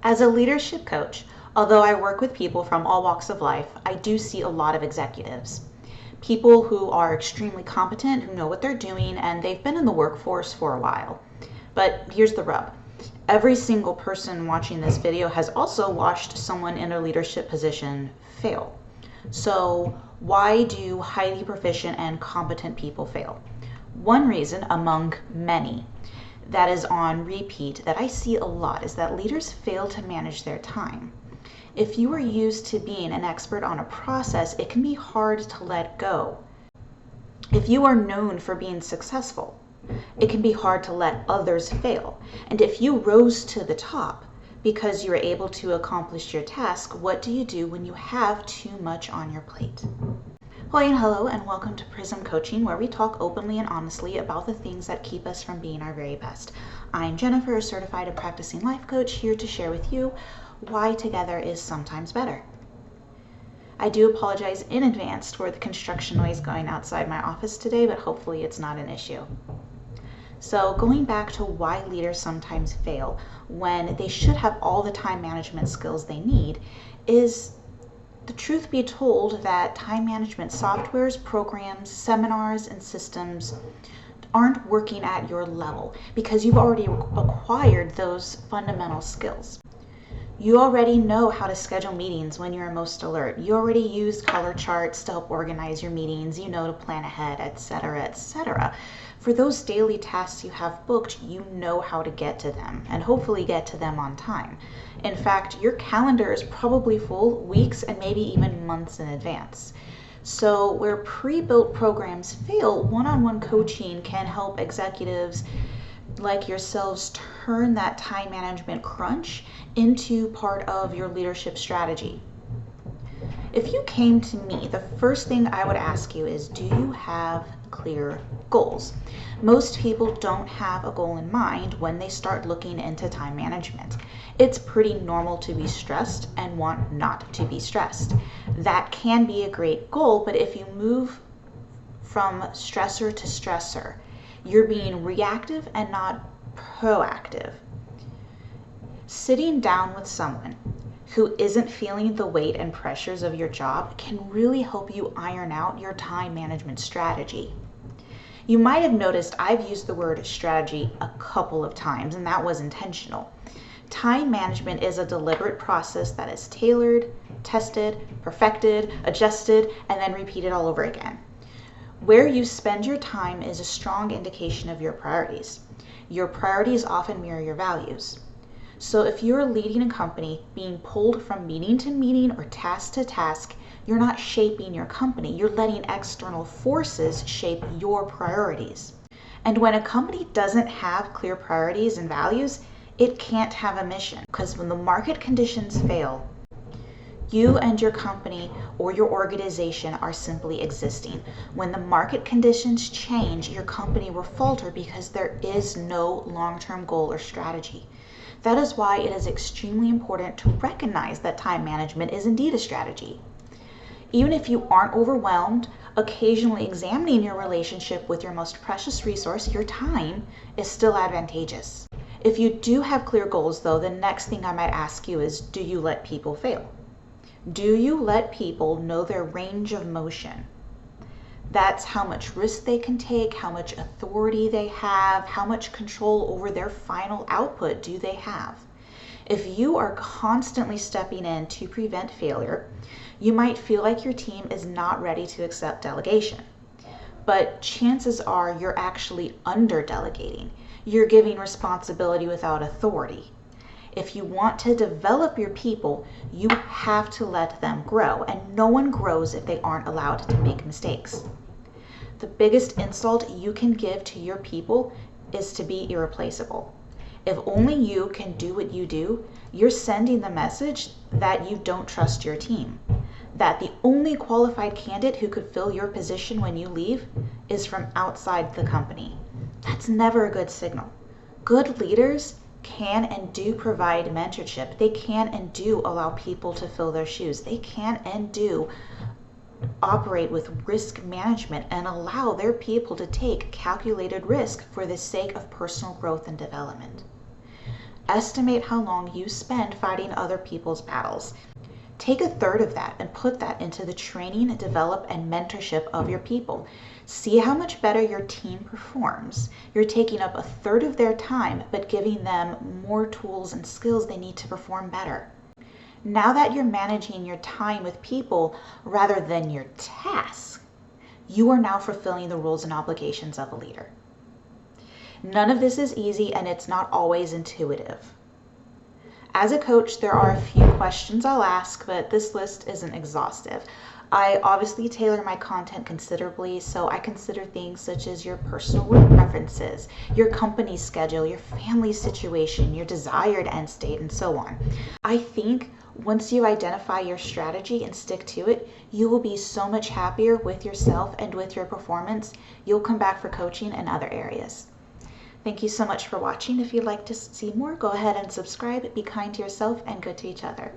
As a leadership coach, although I work with people from all walks of life, I do see a lot of executives. People who are extremely competent, who know what they're doing, and they've been in the workforce for a while. But here's the rub. Every single person watching this video has also watched someone in a leadership position fail. So why do highly proficient and competent people fail? One reason among many that is on repeat that I see a lot is that leaders fail to manage their time. If you are used to being an expert on a process, it can be hard to let go. If you are known for being successful, it can be hard to let others fail. And if you rose to the top because you were able to accomplish your task, what do you do when you have too much on your plate? Hi and hello, and welcome to Prism Coaching, where we talk openly and honestly about the things that keep us from being our very best. I'm Jennifer, a certified and practicing life coach, here to share with you why together is sometimes better. I do apologize in advance for the construction noise going outside my office today, but hopefully it's not an issue. So going back to why leaders sometimes fail when they should have all the time management skills they need is the truth be told that time management softwares, programs, seminars, and systems aren't working at your level because you've already acquired those fundamental skills. You already know how to schedule meetings when you're most alert. You already use color charts to help organize your meetings. You know to plan ahead, etc., etc. For those daily tasks you have booked, you know how to get to them and hopefully get to them on time. In fact, your calendar is probably full weeks and maybe even months in advance. So where pre-built programs fail, one-on-one coaching can help executives like yourselves turn that time management crunch into part of your leadership strategy. If you came to me, the first thing I would ask you is, do you have clear goals? Most people don't have a goal in mind when they start looking into time management. It's pretty normal to be stressed and want not to be stressed. That can be a great goal, but if you move from stressor to stressor, you're being reactive and not proactive. Sitting down with someone who isn't feeling the weight and pressures of your job can really help you iron out your time management strategy. You might have noticed I've used the word strategy a couple of times, and that was intentional. Time management is a deliberate process that is tailored, tested, perfected, adjusted, and then repeated all over again. Where you spend your time is a strong indication of your priorities. Your priorities often mirror your values. So if you're leading a company, being pulled from meeting to meeting or task to task, you're not shaping your company. You're letting external forces shape your priorities. And when a company doesn't have clear priorities and values, it can't have a mission. Because when the market conditions fail, you and your company or your organization are simply existing. When the market conditions change, your company will falter because there is no long-term goal or strategy. That is why it is extremely important to recognize that time management is indeed a strategy. Even if you aren't overwhelmed, occasionally examining your relationship with your most precious resource, your time, is still advantageous. If you do have clear goals, though, the next thing I might ask you is, do you let people fail? Do you let people know their range of motion? That's how much risk they can take, how much authority they have, how much control over their final output do they have. If you are constantly stepping in to prevent failure, you might feel like your team is not ready to accept delegation. But chances are you're actually under-delegating. You're giving responsibility without authority. If you want to develop your people, you have to let them grow, and no one grows if they aren't allowed to make mistakes. The biggest insult you can give to your people is to be irreplaceable. If only you can do what you do, you're sending the message that you don't trust your team, that the only qualified candidate who could fill your position when you leave is from outside the company. That's never a good signal. Good leaders can and do provide mentorship. They can and do allow people to fill their shoes. They can and do operate with risk management and allow their people to take calculated risk for the sake of personal growth and development. Estimate how long you spend fighting other people's battles. Take a third of that and put that into the training, develop, and mentorship of your people. See how much better your team performs. You're taking up a third of their time, but giving them more tools and skills they need to perform better. Now that you're managing your time with people rather than your tasks, you are now fulfilling the roles and obligations of a leader. None of this is easy, and it's not always intuitive. As a coach, there are a few questions I'll ask, but this list isn't exhaustive. I obviously tailor my content considerably, so I consider things such as your personal work preferences, your company schedule, your family situation, your desired end state, and so on. I think once you identify your strategy and stick to it, you will be so much happier with yourself and with your performance. You'll come back for coaching in other areas. Thank you so much for watching. If you'd like to see more, go ahead and subscribe, be kind to yourself, and good to each other.